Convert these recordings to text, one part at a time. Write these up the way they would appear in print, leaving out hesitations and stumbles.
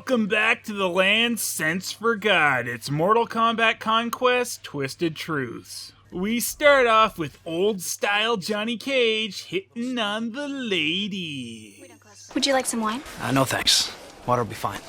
Welcome back to the land since forgot. It's Mortal Kombat Conquest, Twisted Truths. We start off with old-style Johnny Cage hitting on the lady. Would you like some wine? No thanks. Water will be fine.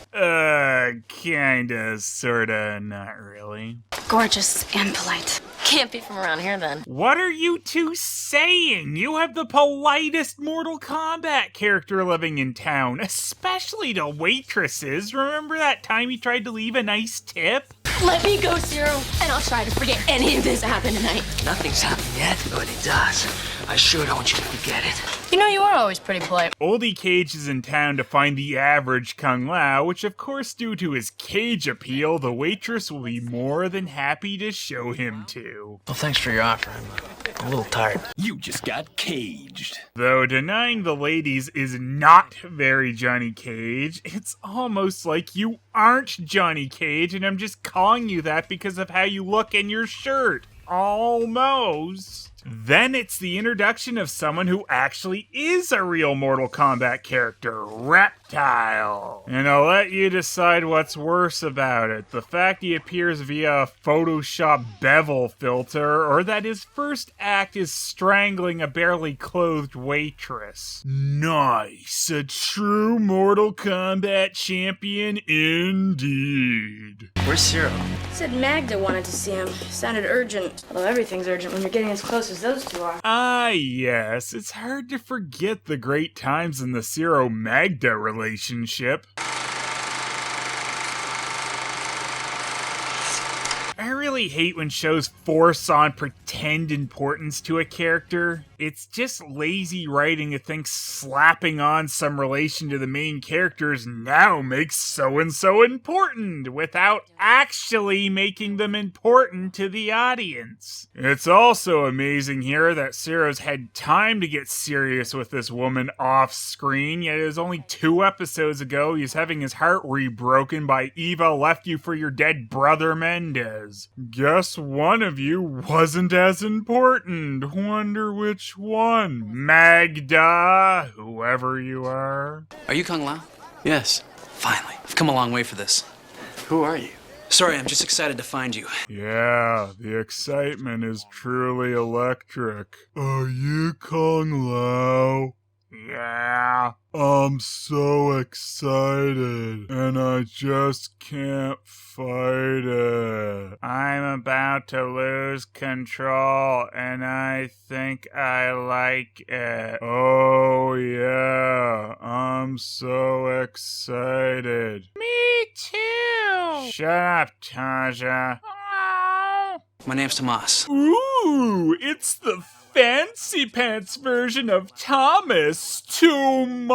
Kinda, sorta, not really. Gorgeous and polite. Can't be from around here then. What are you two saying? You have the politest Mortal Kombat character living in town, especially to waitresses. Remember that time you tried to leave a nice tip? Let me go, Siro, and I'll try to forget any of this happened tonight. Nothing's happened yet, but when it does, I sure don't want you to forget it. You know, you are always pretty polite. Oldie Cage is in town to find the average Kung Lao, which of course due to his cage appeal, the waitress will be more than happy to show him to. Well, thanks for your offer. I'm a little tired. You just got caged. Though denying the ladies is not very Johnny Cage, it's almost like you aren't Johnny Cage, and I'm just calling you that because of how you look in your shirt. Almost. Then it's the introduction of someone who actually is a real Mortal Kombat character, Reptile. And I'll let you decide what's worse about it. The fact he appears via a Photoshop bevel filter, or that his first act is strangling a barely clothed waitress. Nice. A true Mortal Kombat champion indeed. Where's Siro? Said Magda wanted to see him. Sounded urgent. Although everything's urgent when you're getting as close as those two are. Ah, yes. It's hard to forget the great times in the Siro-Magda relationship. I really hate when shows force on pretend importance to a character. It's just lazy writing to think slapping on some relation to the main characters now makes so-and-so important, without actually making them important to the audience. It's also amazing here that Siro's had time to get serious with this woman off-screen, yet it was only 2 episodes ago he's having his heart rebroken by Eva left you for your dead brother Mendez. Guess one of you wasn't as important. Wonder which one. Magda, whoever you are. Are you Kung Lao? Yes. Finally. I've come a long way for this. Who are you? Sorry, I'm just excited to find you. Yeah, the excitement is truly electric. Are you Kung Lao? Yeah. I'm so excited, and I just can't fight it. I'm about to lose control, and I think I like it. Oh yeah, I'm so excited. Me too! Shut up, Taja. My name's Tomas. Ooh, it's the fancy pants version of Thomas Tomas.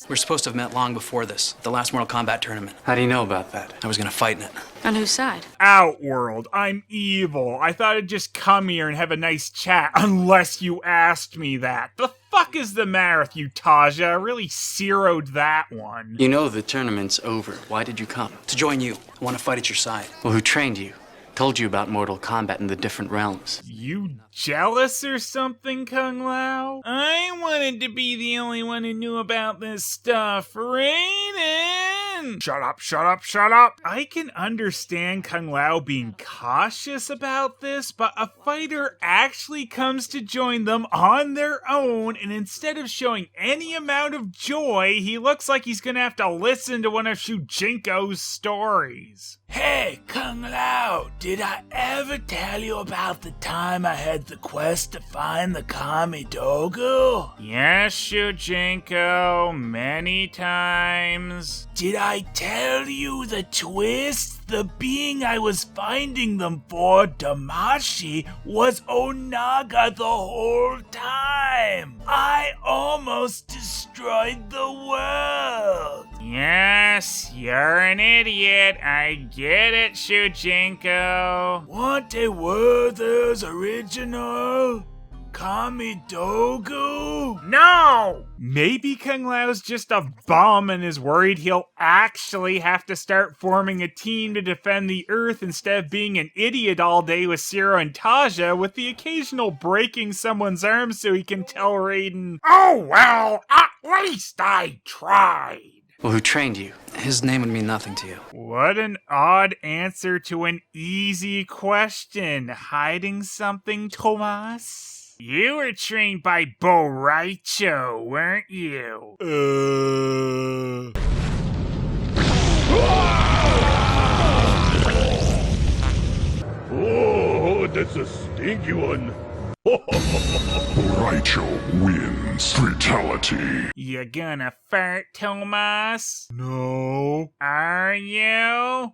We're supposed to have met long before this, the last Mortal Kombat tournament. How do you know about that? I was gonna fight in it. On whose side? Outworld, I'm evil. I thought I'd just come here and have a nice chat, unless you asked me that. The fuck is the matter with you, Taja? I really zeroed that one. You know the tournament's over. Why did you come? To join you. I want to fight at your side. Well, who trained you? Told you about Mortal Kombat in the different realms. You jealous or something, Kung Lao? I wanted to be the only one who knew about this stuff. Raiden! Shut up, shut up, shut up! I can understand Kung Lao being cautious about this, but a fighter actually comes to join them on their own, and instead of showing any amount of joy, he looks like he's gonna have to listen to one of Shujinko's stories. Hey, Kung Lao, did I ever tell you about the time I had the quest to find the Kamidogu? Yes, Shujinko, many times. Did I tell you the twist? The being I was finding them for, Damashi, was Onaga the whole time. I almost destroyed the world. Yes, you're an idiot. I get it, Shujinko. Want a Werther's original? Kamidogu? No! Maybe Kung Lao's just a bum and is worried he'll actually have to start forming a team to defend the Earth instead of being an idiot all day with Siro and Taja, with the occasional breaking someone's arm so he can tell Raiden, "Oh well, at least I tried." Well, who trained you? His name would mean nothing to you. What an odd answer to an easy question. Hiding something, Tomas? You were trained by Borracho, weren't you? Oh, that's a stinky one. Rachel wins. Fatality. You gonna fart, Tomas? No. Are you?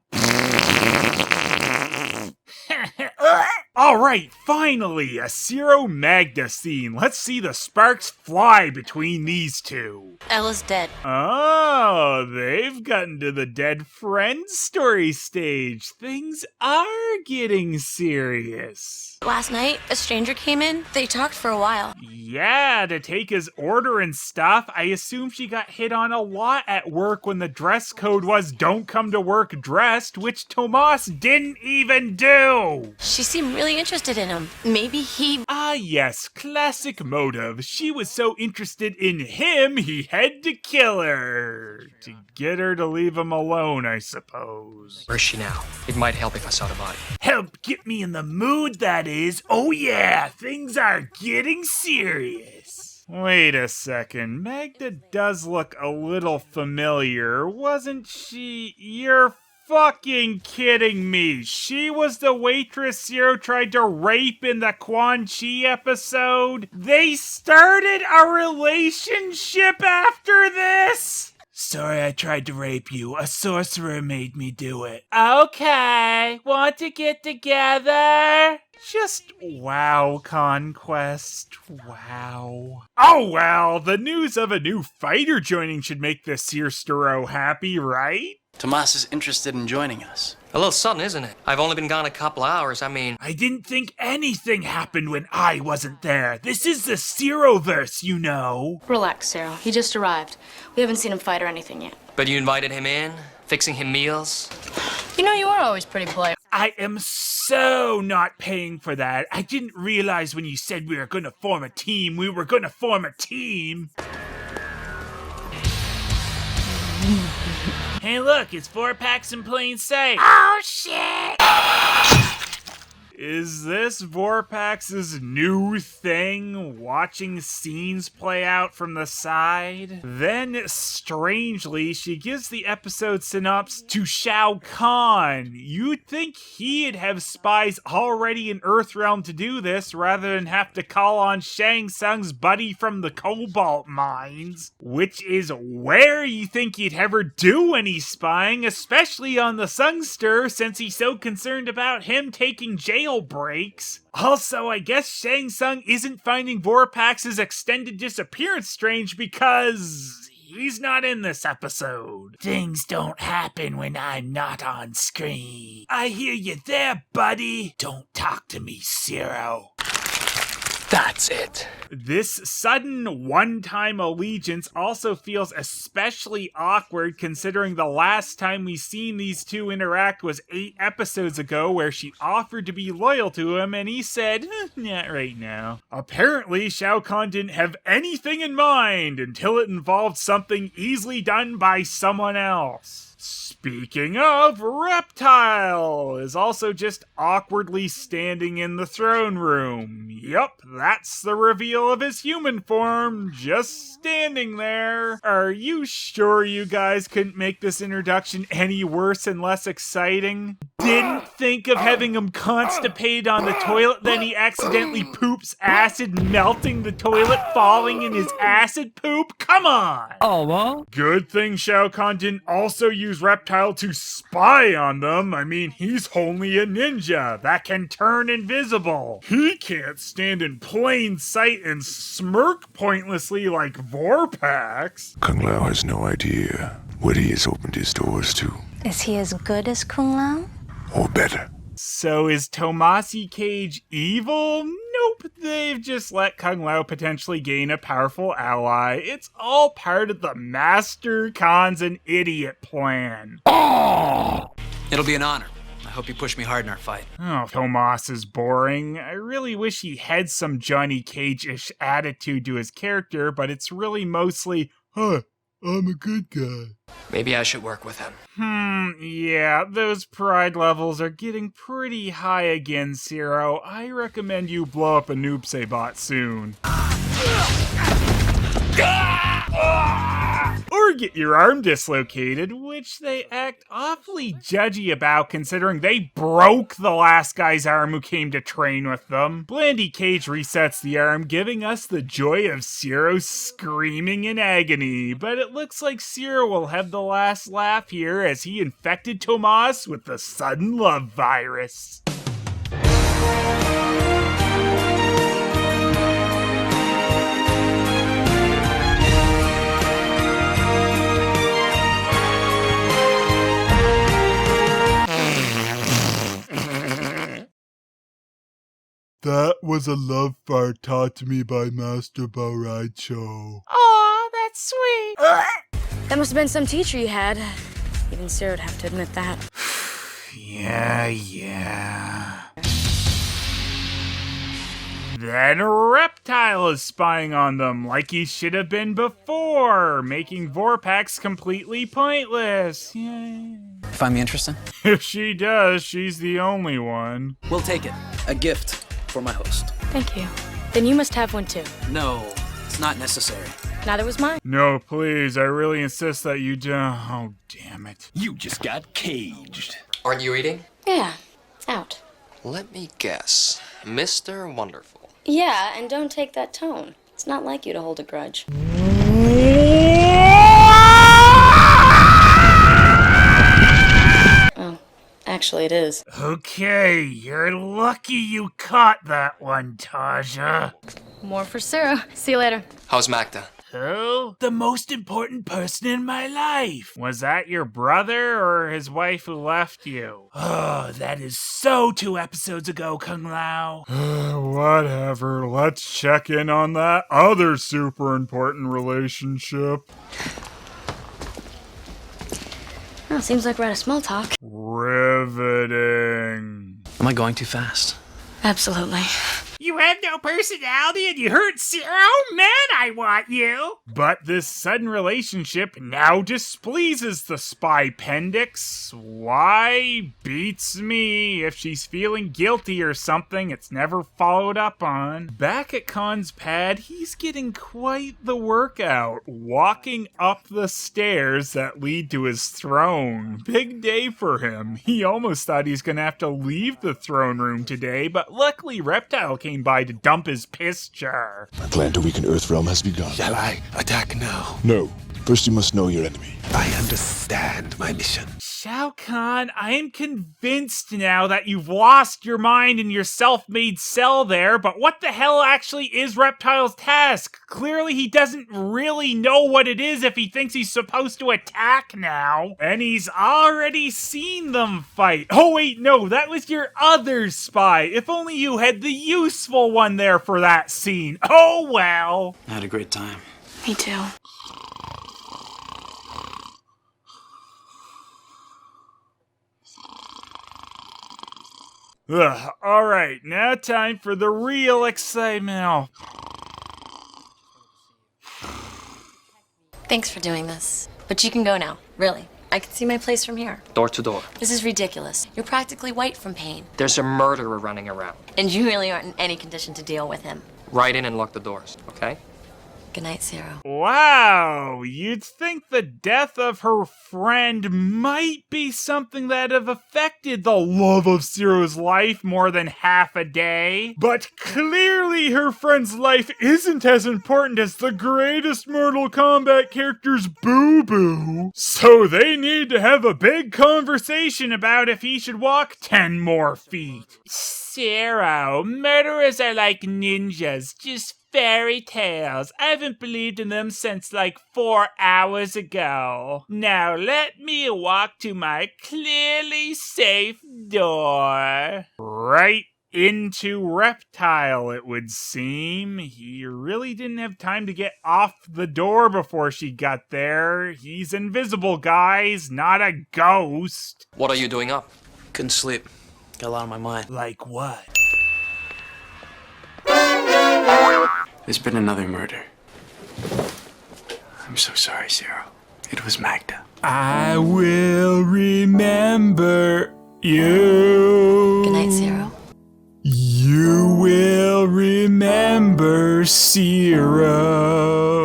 Alright, finally, a Siro Magda scene. Let's see the sparks fly between these two. Ella's dead. Oh, they've gotten to the dead friend story stage. Things are getting serious. Last night, a stranger came in. They talked for a while. Yeah, to take his order and stuff. I assume she got hit on a lot at work when the dress code was don't come to work dressed, which Tomas didn't even do. She seemed really interested in him. Maybe he... Ah yes, classic motive. She was so interested in him, he had to kill her. To get her to leave him alone, I suppose. Where's she now? It might help if I saw the body. Help get me in the mood, that is. Oh yeah, things are getting serious. Wait a second, Magda does look a little familiar, wasn't she? You're fucking kidding me. She was the waitress Siro tried to rape in the Quan Chi episode? They started a relationship after this? Sorry I tried to rape you. A sorcerer made me do it. Okay, want to get together? Just wow, Conquest. Wow. Oh well, the news of a new fighter joining should make the Sirstero happy, right? Tomas is interested in joining us. A little sudden, isn't it? I've only been gone a couple hours. I mean... I didn't think anything happened when I wasn't there. This is the Siroverse, you know. Relax, Siro. He just arrived. We haven't seen him fight or anything yet. But you invited him in? Fixing him meals? You know, you are always pretty polite. I am so not paying for that. I didn't realize when you said we were gonna form a team, we were gonna form a team. Hey look, it's 4-packs in plain sight. Oh shit! Is this Vorpax's new thing, watching scenes play out from the side? Then, strangely, she gives the episode synopsis to Shao Kahn. You'd think he'd have spies already in Earthrealm to do this, rather than have to call on Shang Tsung's buddy from the Cobalt Mines. Which is where you think he'd ever do any spying, especially on the Sungster, since he's so concerned about him taking jail breaks. Also, I guess Shang Tsung isn't finding Vorpax's extended disappearance strange because he's not in this episode. Things don't happen when I'm not on screen. I hear you there, buddy. Don't talk to me, Siro. That's it. This sudden one-time allegiance also feels especially awkward considering the last time we seen these two interact was 8 episodes ago where she offered to be loyal to him and he said, not right now. Apparently, Shao Kahn didn't have anything in mind until it involved something easily done by someone else. Speaking of, Reptile is also just awkwardly standing in the throne room. Yup, that's the reveal of his human form, just standing there. Are you sure you guys couldn't make this introduction any worse and less exciting? Didn't think of having him constipated on the toilet, then he accidentally poops acid, melting the toilet, falling in his acid poop? Come on! Oh, well? Good thing Shao Kahn didn't also use Reptile to spy on them. I mean, he's only a ninja that can turn invisible. He can't stand in plain sight and smirk pointlessly like Vorpax. Kung Lao has no idea what he has opened his doors to. Is he as good as Kung Lao? Or better. So is Tomasi Cage evil? Nope, they've just let Kung Lao potentially gain a powerful ally. It's all part of the Master Khan's an idiot plan. It'll be an honor. I hope you push me hard in our fight. Oh, Tomas is boring. I really wish he had some Johnny Cage-ish attitude to his character, but it's really mostly, I'm a good guy. Maybe I should work with him. Yeah, those pride levels are getting pretty high again, Siro. I recommend you blow up a noob bot soon. Or get your arm dislocated, which they act awfully judgy about considering they broke the last guy's arm who came to train with them. Blandy Cage resets the arm, giving us the joy of Siro screaming in agony, but it looks like Siro will have the last laugh here as he infected Tomas with the sudden love virus. That was a love fart taught to me by Master Boraicho. Aw, that's sweet. That must have been some teacher you had. Even Siro would have to admit that. Yeah. Then Reptile is spying on them like he should have been before, making Vorpax completely pointless. Yay. Find me interesting? If she does, she's the only one. We'll take it. A gift for my host. Thank you. Then you must have one too. No, it's not necessary. Neither was mine. No, please, I really insist that you do. Oh, damn it. You just got caged. Aren't you eating? Yeah, out. Let me guess. Mr. Wonderful. Yeah, and don't take that tone. It's not like you to hold a grudge. Oh, actually it is. Okay, you're lucky you caught that one, Taja. More for Siro. See you later. How's Magda? Who? The most important person in my life. Was that your brother or his wife who left you? Oh, that is so 2 episodes ago, Kung Lao. Whatever, let's check in on that other super important relationship. Oh, seems like we're out of small talk. Riveting. Am I going too fast? Absolutely. You have no personality and you hurt Siro? Man, I want you! But this sudden relationship now displeases the spy pendix. Why? Beats me. If she's feeling guilty or something, it's never followed up on. Back at Khan's pad, he's getting quite the workout, walking up the stairs that lead to his throne. Big day for him. He almost thought he's gonna have to leave the throne room today, but luckily Reptile came by to dump his piss jar. My plan to weaken Earthrealm has begun. Shall I attack now? No. First you must know your enemy. I understand my mission. Shao Kahn, I am convinced now that you've lost your mind in your self-made cell there, but what the hell actually is Reptile's task? Clearly he doesn't really know what it is if he thinks he's supposed to attack now. And he's already seen them fight. Oh wait, no, that was your other spy. If only you had the useful one there for that scene. Oh well. I had a great time. Me too. Ugh, alright, now time for the real excitement. Thanks for doing this. But you can go now, really. I can see my place from here. Door to door. This is ridiculous. You're practically white from pain. There's a murderer running around. And you really aren't in any condition to deal with him. Right in and lock the doors, okay? Good night, Siro. Wow, you'd think the death of her friend might be something that have affected the love of Siro's life more than half a day. But clearly her friend's life isn't as important as the greatest Mortal Kombat character's boo-boo. So they need to have a big conversation about if he should walk 10 more feet. Siro, murderers are like ninjas, just fairy tales. I haven't believed in them since like 4 hours ago. Now let me walk to my clearly safe door. Right into Reptile, it would seem. He really didn't have time to get off the door before she got there. He's invisible, guys, not a ghost. What are you doing up? Couldn't sleep. Got a lot on my mind. Like what? There's been another murder. I'm so sorry, Siro. It was Magda. I will remember you. Good night, Siro. You will remember Siro.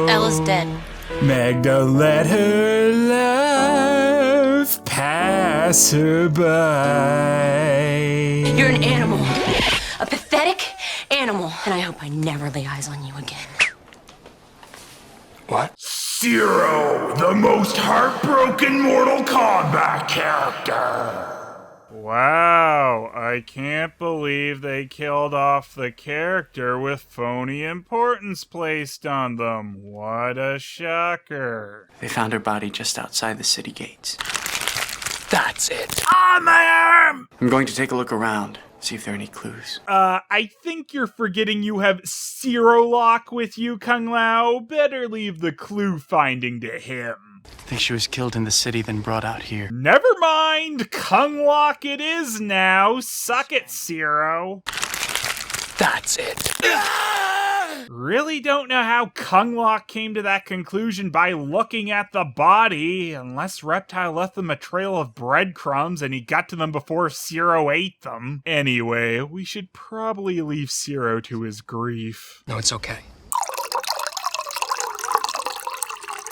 Ella's dead. Magda let her love pass her by. You're an animal. A pathetic animal. And I hope I never lay eyes on you again. What? Siro, the most heartbroken Mortal Kombat character. Wow, I can't believe they killed off the character with phony importance placed on them. What a shocker. They found her body just outside the city gates. That's it. On my arm! I'm going to take a look around, see if there are any clues. I think you're forgetting you have Siro Lock with you, Kung Lao. Better leave the clue finding to him. I think she was killed in the city, then brought out here. Never mind, Kung Lock it is now. Suck it, Siro. That's it. Really don't know how Kung Lock came to that conclusion by looking at the body, unless Reptile left them a trail of breadcrumbs and he got to them before Siro ate them. Anyway, we should probably leave Siro to his grief. No, it's okay.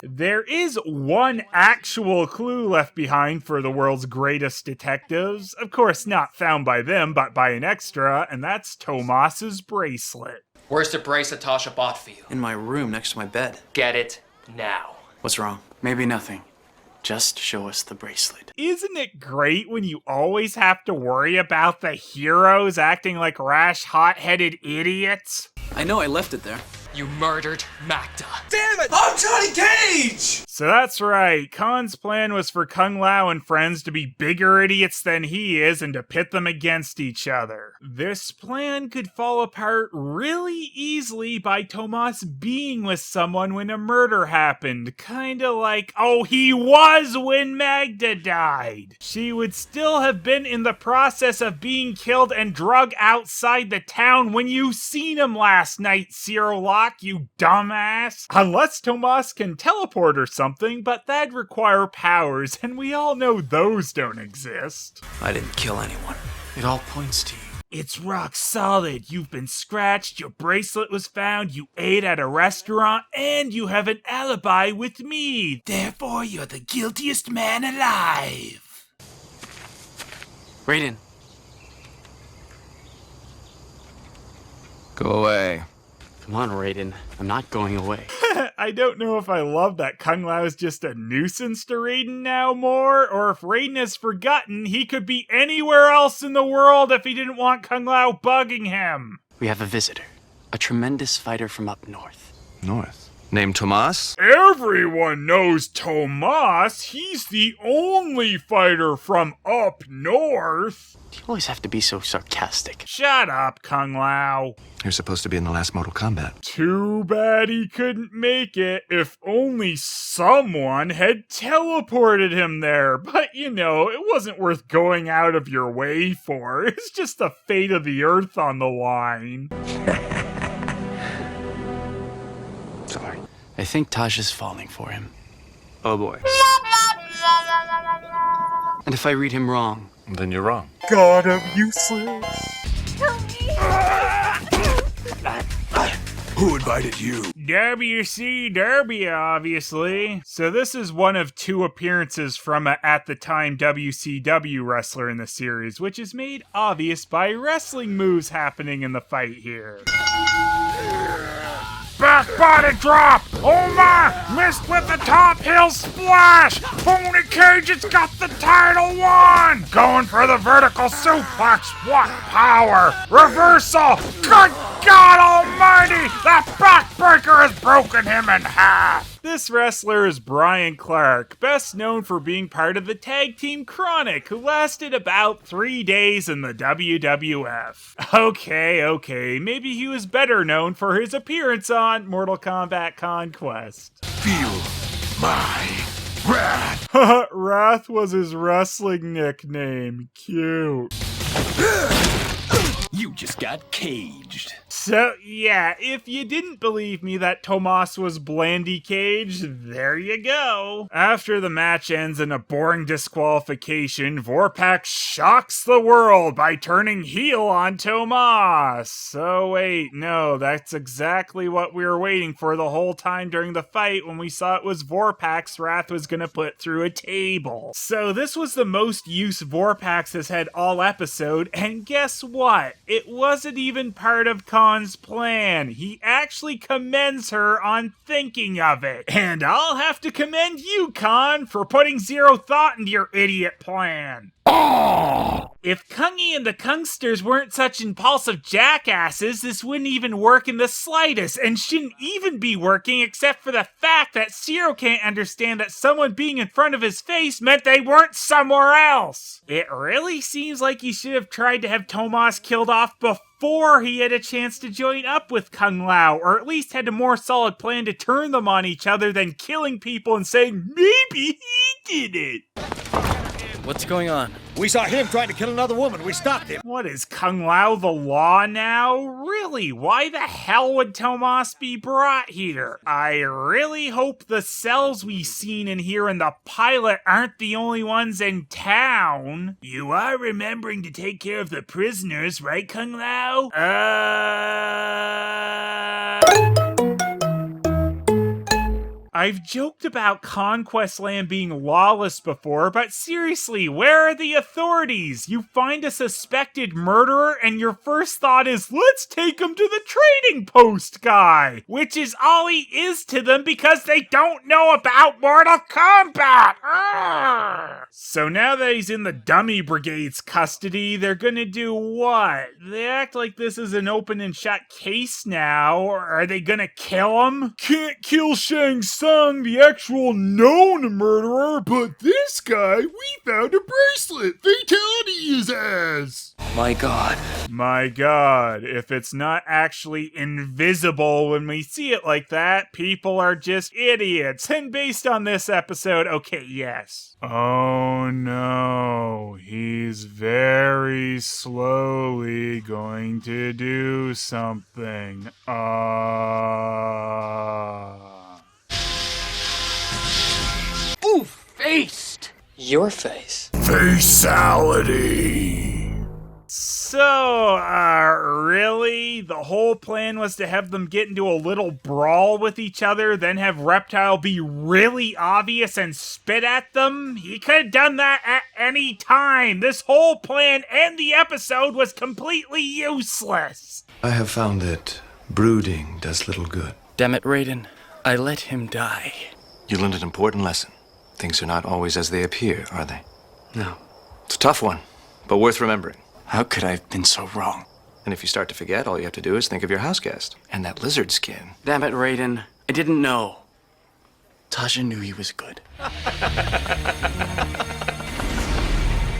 There is one actual clue left behind for the world's greatest detectives. Of course, not found by them, but by an extra, and that's Tomas's bracelet. Where's the bracelet Tasha bought for you? In my room next to my bed. Get it now. What's wrong? Maybe nothing. Just show us the bracelet. Isn't it great when you always have to worry about the heroes acting like rash, hot-headed idiots? I know I left it there. You murdered Magda. Damn it! I'm Johnny Cage! So that's right, Khan's plan was for Kung Lao and friends to be bigger idiots than he is and to pit them against each other. This plan could fall apart really easily by Tomas being with someone when a murder happened, kinda like, oh, he was when Magda died. She would still have been in the process of being killed and drug outside the town when you seen him last night, Siro Lock, you dumbass. Unless Tomas can teleport or something, but that'd require powers, and we all know those don't exist. I didn't kill anyone. It all points to you. It's rock solid. You've been scratched, your bracelet was found, you ate at a restaurant, and you have an alibi with me. Therefore, you're the guiltiest man alive. Raiden. Go away. Come on, Raiden. I'm not going away. I don't know if I love that Kung Lao is just a nuisance to Raiden now more, or if Raiden has forgotten he could be anywhere else in the world if he didn't want Kung Lao bugging him. We have a visitor. A tremendous fighter from up north. North. Named Tomas? Everyone knows Tomas. He's the only fighter from up north. You always have to be so sarcastic. Shut up, Kung Lao. You're supposed to be in the last Mortal Kombat. Too bad he couldn't make it. If only someone had teleported him there. But, you know, it wasn't worth going out of your way for. It's just the fate of the Earth on the line. Sorry. I think Taja's falling for him. Oh boy. And if I read him wrong, Then you're wrong. God, I'm useless. Who invited you? WC Derby, obviously. So this is one of two appearances from a at the time WCW wrestler in the series, which is made obvious by wrestling moves happening in the fight here. Back body drop! Oh my! Missed with the top heel splash! Pony Cage has got the title won! Going for the vertical suplex! What power! Reversal! Good God Almighty! That backbreaker has broken him in half! This wrestler is Brian Clark, best known for being part of the tag team Chronic, who lasted about 3 days in the WWF. Okay, maybe he was better known for his appearance on Mortal Kombat Conquest. Feel my wrath. Wrath was his wrestling nickname. Cute. You just got caged. So, yeah, if you didn't believe me that Tomas was Blandy Cage, there you go. After the match ends in a boring disqualification, Vorpax shocks the world by turning heel on Tomas. So wait, no, that's exactly what we were waiting for the whole time during the fight when we saw it was Vorpax Wrath was gonna put through a table. So this was the most use Vorpax has had all episode, and guess what? It wasn't even part of Khan's plan. He actually commends her on thinking of it. And I'll have to commend you, Khan, for putting zero thought into your idiot plan. If Kungi and the Kungsters weren't such impulsive jackasses, this wouldn't even work in the slightest, and shouldn't even be working except for the fact that Siro can't understand that someone being in front of his face meant they weren't somewhere else. It really seems like he should have tried to have Tomas killed off before he had a chance to join up with Kung Lao, or at least had a more solid plan to turn them on each other than killing people and saying, maybe he did it. What's going on? We saw him trying to kill another woman. We stopped him. What, is Kung Lao the law now? Really? Why the hell would Tomas be brought here? I really hope the cells we've seen and hear in the pilot aren't the only ones in town. You are remembering to take care of the prisoners, right, Kung Lao? I've joked about Conquest Land being lawless before, but seriously, where are the authorities? You find a suspected murderer and your first thought is, let's take him to the trading post guy, which is all he is to them because they don't know about Mortal Kombat. Arrgh. So now that he's in the Dummy Brigade's custody, they're gonna do what? They act like this is an open and shut case now, or are they gonna kill him? Can't kill Shang Tsung, the actual known murderer, but this guy, we found a bracelet. Fatality his ass. My God. My God, if it's not actually invisible when we see it like that, people are just idiots. And based on this episode, okay, yes. Oh no, he's very slowly going to do something. Ooh, faced. Your face. Fatality. So, really? The whole plan was to have them get into a little brawl with each other, then have Reptile be really obvious and spit at them? He could have done that at any time. This whole plan and the episode was completely useless. I have found that brooding does little good. Damn it, Raiden. I let him die. You learned an important lesson. Things are not always as they appear, are they? No. It's a tough one, but worth remembering. How could I have been so wrong? And if you start to forget, all you have to do is think of your house guest and that lizard skin. Damn it, Raiden. I didn't know. Taja knew he was good.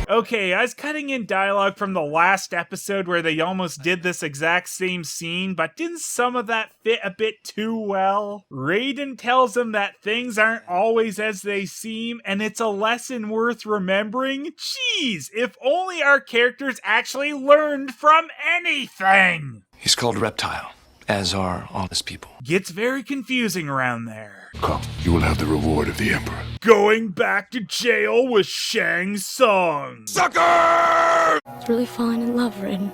Okay, I was cutting in dialogue from the last episode where they almost did this exact same scene, but didn't some of that fit a bit too well? Raiden tells him that things aren't always as they seem, and it's a lesson worth remembering. Jeez, if only our characters actually learned from anything! He's called Reptile, as are all his people. Gets very confusing around there. Come, you will have the reward of the Emperor. Going back to jail with Shang Tsung. Sucker! I was really falling in love, Raiden.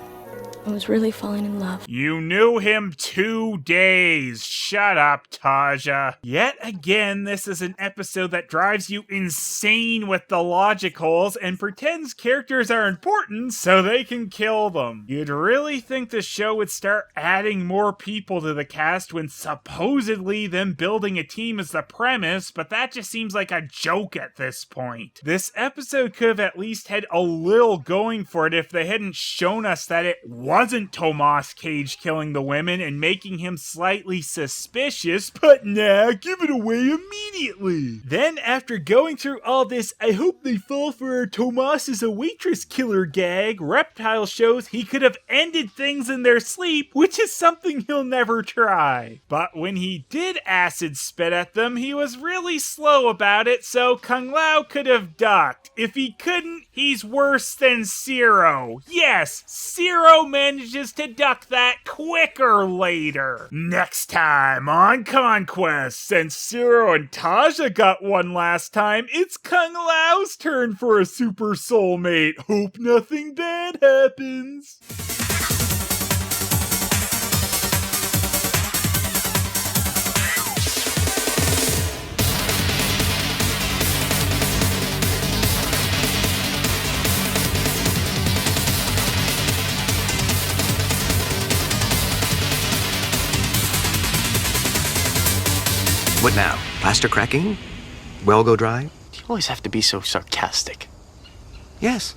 I was really falling in love. You knew him 2 days. Shut up, Taja. Yet again, this is an episode that drives you insane with the logic holes and pretends characters are important so they can kill them. You'd really think the show would start adding more people to the cast when supposedly them building a team is the premise, but that just seems like a joke at this point. This episode could have at least had a little going for it if they hadn't shown us that it wasn't Tomas Cage killing the women and making him slightly suspicious, but nah, give it away immediately. Then after going through all this, I hope they fall for our Tomas is a waitress killer gag, Reptile shows he could have ended things in their sleep, which is something he'll never try. But when he did acid spit at them, he was really slow about it, so Kung Lao could have ducked. If he couldn't, he's worse than Siro. Yes, Siro man manages to duck that quicker later. Next time on Conquest, since Siro and Taja got one last time, it's Kung Lao's turn for a super soulmate. Hope nothing bad happens. What now? Plaster cracking? Well go dry? You always have to be so sarcastic. Yes.